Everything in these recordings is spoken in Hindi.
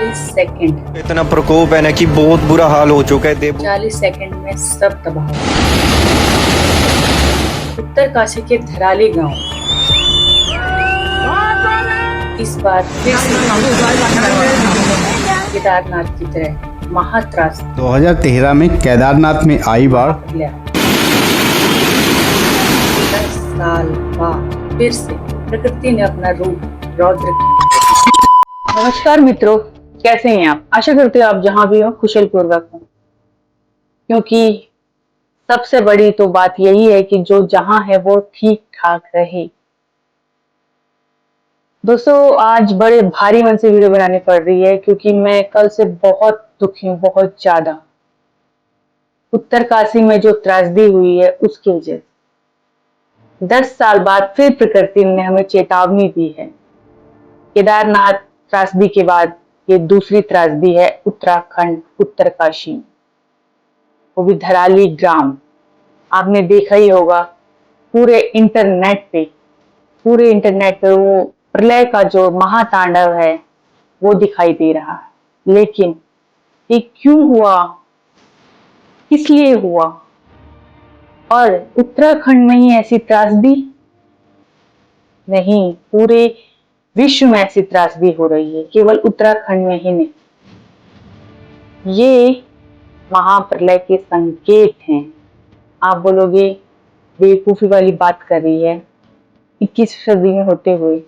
40 सेकंड। इतना प्रकोप है ना कि बहुत बुरा हाल हो चुका है। देव 40 सेकंड में सब तबाह हो गया। उत्तरकाशी के धराली गांव इस बार फिर से केदारनाथ की तरह महात्रास 2013 में केदारनाथ में आई बाढ़। 10 साल बाद फिर से प्रकृति ने अपना रूप रौद्र किया। नमस्कार मित्रों, कैसे हैं आप? आशा करते हो आप जहां भी हो कुशल पूर्वक हो, क्योंकि सबसे बड़ी तो बात यही है कि जो जहां है वो ठीक ठाक रहे। दोस्तों, आज बड़े भारी मन से वीडियो बनानी पड़ रही है क्योंकि मैं कल से बहुत दुखी हूँ, बहुत ज्यादा। उत्तरकाशी में जो त्रासदी हुई है उसकी वजह से 10 साल बाद फिर प्रकृति ने हमें चेतावनी दी है। केदारनाथ त्रासदी के बाद ये दूसरी त्रासदी है उत्तराखंड उत्तरकाशी में, वो भी धराली ग्राम। आपने देखा ही होगा पूरे इंटरनेट पे वो प्रलय का जो महातांडव है वो दिखाई दे रहा है। लेकिन ये क्यों हुआ, किस लिए हुआ, और उत्तराखंड में ही ऐसी त्रासदी नहीं, पूरे विश्व में ऐसी त्रासदी हो रही है, केवल उत्तराखंड में ही नहीं। ये महाप्रलय के संकेत हैं। आप बोलोगे बेवकूफी वाली बात कर रही है 21वीं सदी में होते हुए।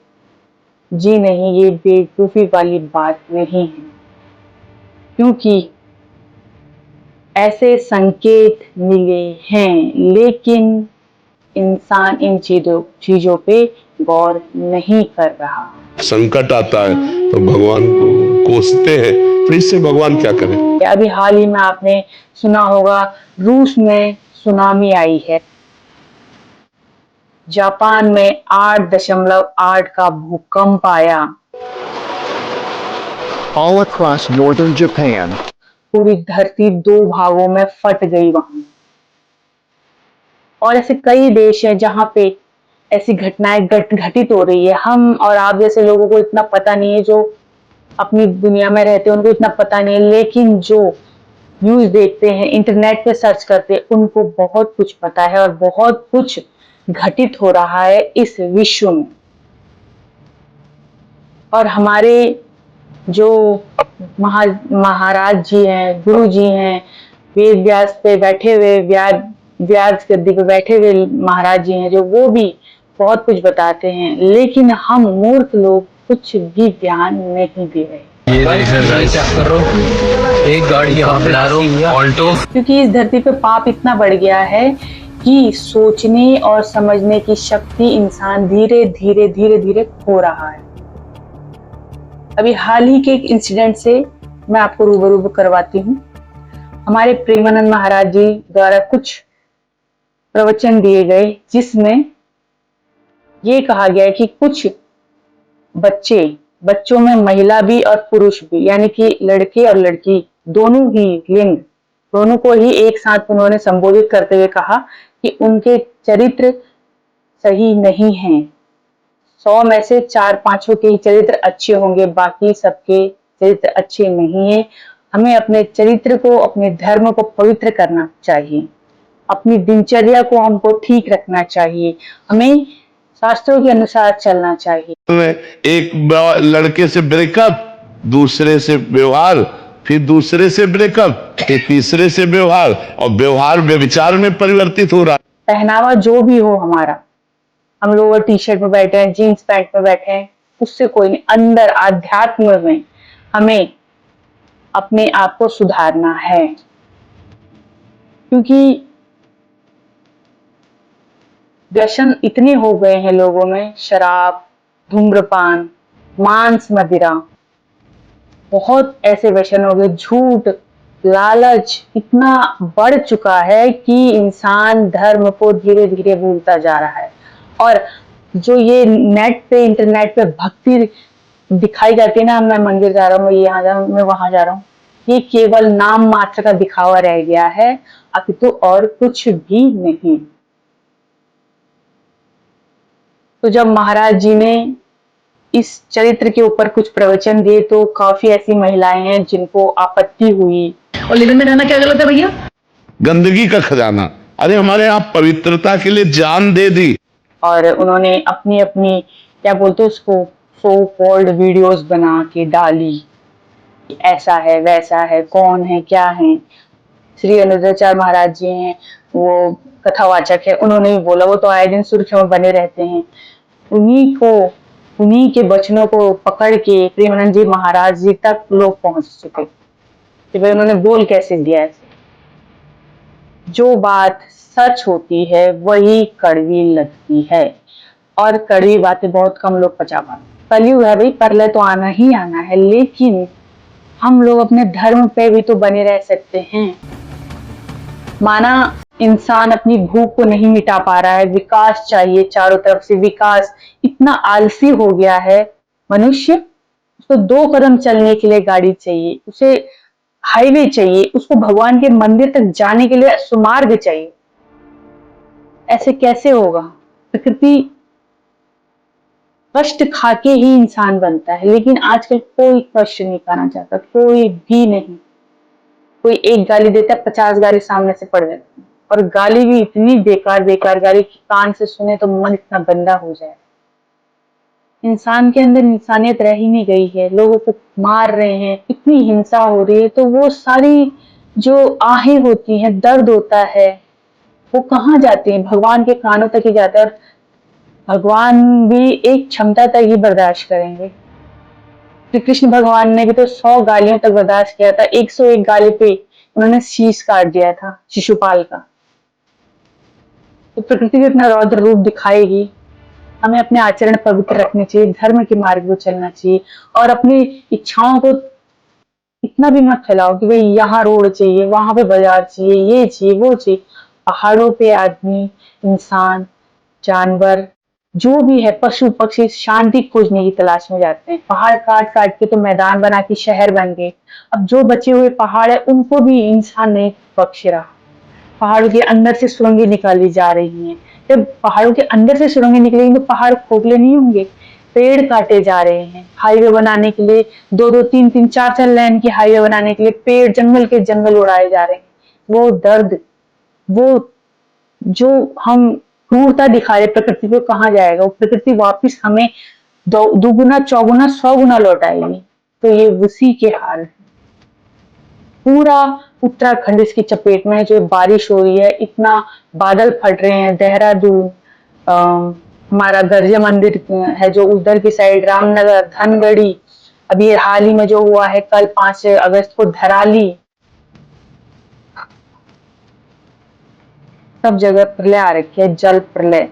जी नहीं, ये बेवकूफी वाली बात नहीं है, क्योंकि ऐसे संकेत मिले हैं, लेकिन इंसान इन चीजों पे गौर नहीं कर रहा। संकट आता है तो भगवान को कोसते हैं, फिर इससे भगवान क्या करें। अभी हाल ही में आपने सुना होगा रूस में सुनामी आई है। जापान में 8.8 का भूकंप आया। All across northern Japan, पूरी धरती 2 भागों में फट गई वहां। और ऐसे कई देश हैं जहां पे ऐसी घटनाएं घटित हो रही है। हम और आप जैसे लोगों को इतना पता नहीं है, जो अपनी दुनिया में रहते हैं उनको इतना पता नहीं है, लेकिन जो न्यूज देखते हैं, इंटरनेट पे सर्च करते हैं, उनको बहुत कुछ पता है और बहुत कुछ घटित हो रहा है इस विश्व में। और हमारे जो महाराज जी हैं, गुरु जी हैं, वेद व्यास पे बैठे हुए, व्यास गद्दी पे बैठे हुए महाराज जी हैं, जो वो भी बहुत कुछ बताते हैं, लेकिन हम मूर्ख लोग कुछ भी ध्यान नहीं दे रहे। ये कर रहा हूं, एक गाड़ी यहाँ पे ला रहा हूं, ऑल्टो। क्योंकि इस धरती पे पाप इतना बढ़ गया है कि सोचने और समझने की शक्ति इंसान धीरे धीरे खो रहा है। अभी हाल ही के एक इंसिडेंट से मैं आपको रूबरू करवाती हूँ। हमारे प्रेमानंद महाराज जी द्वारा कुछ प्रवचन दिए गए, जिसमें ये कहा गया है कि कुछ बच्चों में महिला भी और पुरुष भी, यानी कि लड़के और लड़की दोनों ही लिंग, दोनों को ही एक साथ उन्होंने संबोधित करते हुए कहा कि उनके चरित्र सही नहीं हैं। 100 में से 4-5 के ही चरित्र अच्छे होंगे, बाकी सबके चरित्र अच्छे नहीं है। हमें अपने चरित्र को, अपने धर्म को पवित्र करना चाहिए, अपनी दिनचर्या को हमको ठीक रखना चाहिए, हमें शास्त्रों के अनुसार चलना चाहिए। एक लड़के से ब्रेकअप, दूसरे से व्यवहार, फिर दूसरे से ब्रेकअप, फिर तीसरे से व्यवहार, और व्यवहार व्यभिचार में परिवर्तित हो रहा है। पहनावा जो भी हो हमारा, हम लोग टी शर्ट में बैठे हैं, जीन्स पैंट में बैठे हैं, उससे कोई नहीं। अंदर आध्यात्म में हमें अपने आप को सुधारना है, क्योंकि व्यसन इतने हो गए हैं लोगों में। शराब, धूम्रपान, मांस, मदिरा, बहुत ऐसे व्यसन हो गए। झूठ, लालच इतना बढ़ चुका है कि इंसान धर्म को धीरे धीरे भूलता जा रहा है। और जो ये नेट पे, इंटरनेट पे भक्ति दिखाई जाती है ना, मैं मंदिर जा रहा हूँ, मैं यहाँ जा रहा हूँ, मैं वहां जा रहा हूँ, ये केवल नाम मात्र का दिखावा रह गया है, अपितु और कुछ भी नहीं। तो जब महाराज जी ने इस चरित्र के ऊपर कुछ प्रवचन दिए तो काफी ऐसी महिलाएं हैं जिनको आपत्ति हुई। और लिविंग में रहना क्या गलत है भैया? गंदगी का खजाना। अरे हमारे यहाँ पवित्रता के लिए जान दे दी। और उन्होंने अपनी अपनी क्या बोलते हैं उसको, सो कॉल्ड वीडियोस बना के डाली, ऐसा है वैसा है, कौन है क्या है। श्री अनुद्धाचार्य महाराज जी हैं, वो कथावाचक है, उन्होंने भी बोला, वो तो आए दिन सुर्खियों में बने रहते हैं। उन्हीं के वचनों को पकड़ के प्रेमानंद जी महाराज जी तक लोग पहुंच चुके कि भाई उन्होंने बोल कैसे दिया ऐसे। जो बात सच होती है वही कड़वी लगती है, और कड़वी बातें बहुत कम लोग पचा पाते। कलयुग है भाई, प्रलय तो आना ही आना है, लेकिन हम लोग अपने धर्म पे भी तो बने रह सकते हैं। माना इंसान अपनी भूख को नहीं मिटा पा रहा है, विकास चाहिए, चारों तरफ से विकास, इतना आलसी हो गया है मनुष्य। उसको 2 कदम चलने के लिए गाड़ी चाहिए, उसे हाईवे चाहिए, उसको भगवान के मंदिर तक जाने के लिए सुमार्ग चाहिए। ऐसे कैसे होगा? प्रकृति कष्ट खाके ही इंसान बनता है, लेकिन आजकल कोई कष्ट नहीं खाना चाहता, कोई भी नहीं। कोई एक गाली देता है, 50 गाली सामने से पड़ जाती है, और गाली भी इतनी बेकार बेकार गाली कि कान से सुने तो मन इतना गंदा हो जाए। इंसान के अंदर इंसानियत रह ही नहीं गई है, लोगों को मार रहे हैं, इतनी हिंसा हो रही है, तो वो सारी जो आहें होती हैं, दर्द होता है, वो कहाँ जाती हैं? भगवान के कानों तक ही जाता है, और भगवान भी एक क्षमता तक ही बर्दाश्त करेंगे। श्री कृष्ण भगवान ने भी तो 100 गालियों तक बर्दाश्त किया था, 101 गाली पे उन्होंने शीश काट दिया था शिशुपाल का। तो प्रकृति भी अपना रौद्र रूप दिखाएगी। हमें अपने आचरण पवित्र रखने चाहिए, धर्म के मार्ग पर चलना चाहिए, और अपनी इच्छाओं को इतना भी मत फैलाओ कि भाई यहाँ रोड चाहिए, वहां पे बाजार चाहिए, ये चाहिए वो चाहिए। पहाड़ों पे आदमी, इंसान, जानवर, जो भी है, पशु पक्षी शांति खोजने की तलाश में जाते हैं। पहाड़ काट काट के तो मैदान बना के शहर बन गए। अब जो बचे हुए पहाड़ है उनको भी इंसान नहीं बख्श रहा। पहाड़ों के अंदर से सुरंगें निकाली जा रही हैं। जब पहाड़ों के अंदर से सुरंगें निकलेंगी तो पहाड़ खोखले नहीं होंगे। पेड़ काटे जा रहे हैं हाईवे बनाने के लिए, 2-2, 3-3, 4-4 लेन की हाईवे बनाने के लिए पेड़, जंगल के जंगल उड़ाए जा रहे हैं। वो दर्द, वो जो हम क्रूरता दिखा रहे प्रकृति को, कहाँ जाएगा? वो प्रकृति वापस हमें दुगुना चौगुना 100 गुना लौटाएगी। तो ये उसी के हाल है। पूरा उत्तराखंड इसकी चपेट में है, जो बारिश हो रही है, इतना बादल फट रहे हैं। देहरादून, हमारा गर्जा मंदिर है जो उधर की साइड, रामनगर, धनगढ़ी, अभी हाल ही में जो हुआ है कल 5 अगस्त को धराली, सब जगह प्रलय आ रखी है, जल प्रलय।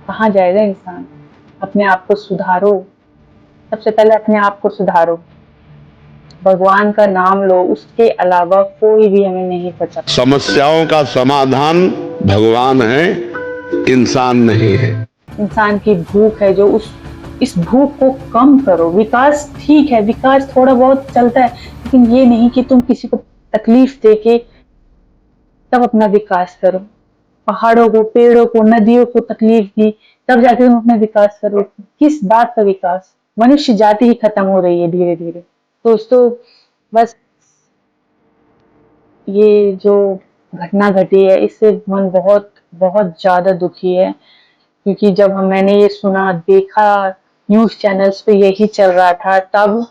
कहाँ जाएगा इंसान? अपने आप को सुधारो, सबसे पहले अपने आप को सुधारो, भगवान का नाम लो, उसके अलावा कोई भी हमें नहीं बचा। समस्याओं का समाधान भगवान है, इंसान नहीं है। इंसान की भूख है जो इस भूख को कम करो। विकास ठीक है, विकास थोड़ा बहुत चलता है, लेकिन ये नहीं कि तुम किसी को तकलीफ देके तब अपना विकास करो। पहाड़ों को, पेड़ों को, नदियों को तकलीफ दी तब जाके तुम अपना विकास करो। किस बात का विकास? मनुष्य जाति ही खत्म हो रही है धीरे धीरे। दोस्तों, बस ये जो घटना घटी है इससे मन बहुत बहुत ज्यादा दुखी है, क्योंकि जब मैंने ये सुना, देखा, न्यूज चैनल्स पे यही चल रहा था, तब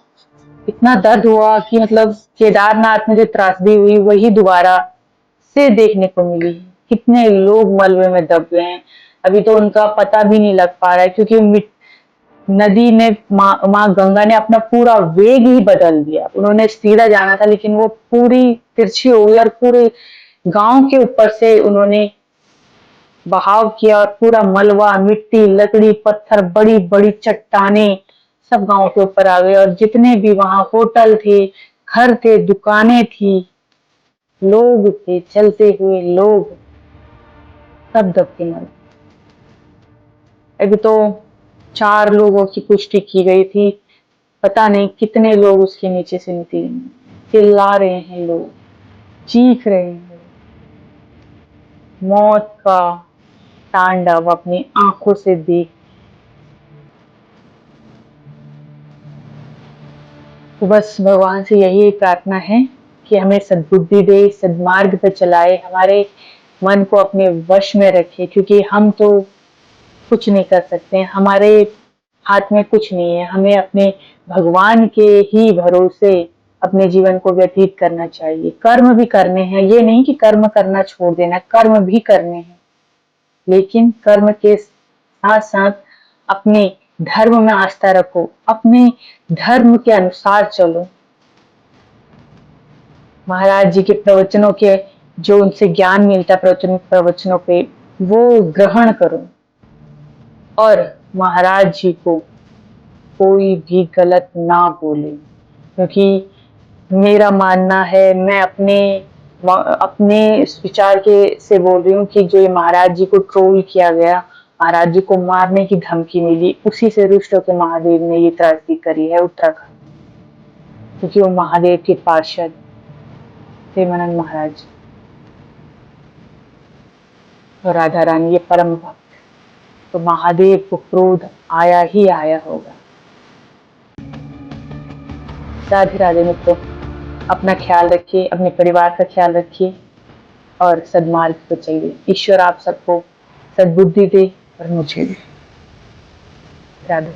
इतना दर्द हुआ कि मतलब केदारनाथ में जो त्रासदी हुई वही दोबारा से देखने को मिली। कितने लोग मलबे में दब गए हैं, अभी तो उनका पता भी नहीं लग पा रहा है, क्योंकि नदी ने, माँ गंगा ने अपना पूरा वेग ही बदल दिया। उन्होंने सीधा जाना था लेकिन वो पूरी तिरछी हो गई, और पूरे गांव के ऊपर से उन्होंने बहाव किया, और पूरा मलबा, मिट्टी, लकड़ी, पत्थर, बड़ी बड़ी चट्टाने सब गांव के ऊपर आ गए। और जितने भी वहां होटल थे, घर थे, दुकानें थी, लोग थे, चलते हुए लोग, सब दब के मर गए। अभी तो 4 लोगों की पुष्टि की गई थी, पता नहीं कितने लोग उसके नीचे से निकले। चिल्ला रहे हैं लोग, चीख रहे हैं, मौत का तांडव अपनी आंखों से देख। तो बस भगवान से यही प्रार्थना है कि हमें सद्बुद्धि दे, सद्मार्ग पे चलाए, हमारे मन को अपने वश में रखे, क्योंकि हम तो कुछ नहीं कर सकते, हमारे हाथ में कुछ नहीं है। हमें अपने भगवान के ही भरोसे अपने जीवन को व्यतीत करना चाहिए। कर्म भी करने हैं, ये नहीं कि कर्म करना छोड़ देना, कर्म भी करने हैं, लेकिन कर्म के साथ साथ अपने धर्म में आस्था रखो, अपने धर्म के अनुसार चलो। महाराज जी के प्रवचनों के जो उनसे ज्ञान मिलता प्रवचनों पे वो ग्रहण करो, और महाराज जी को कोई भी गलत ना बोले, क्योंकि मेरा मानना है, मैं अपने इस विचार के से बोल रही हूँ कि जो ये महाराज जी को ट्रोल किया गया, महाराज जी को मारने की धमकी मिली, उसी से रुष्ट होकर महादेव ने ये त्रासदी करी है उत्तराखंड, क्योंकि वो महादेव के पार्षद प्रेमानंद महाराज और राधा रानी ये परम भक्त, तो महादेव को क्रोध आया ही आया होगा। राधे राधे मित्रों, अपना ख्याल रखिए, अपने परिवार का ख्याल रखिए और सद्मार्ग पर चलिए। ईश्वर आप सबको सद्बुद्धि दे और मुझे दे। राधे।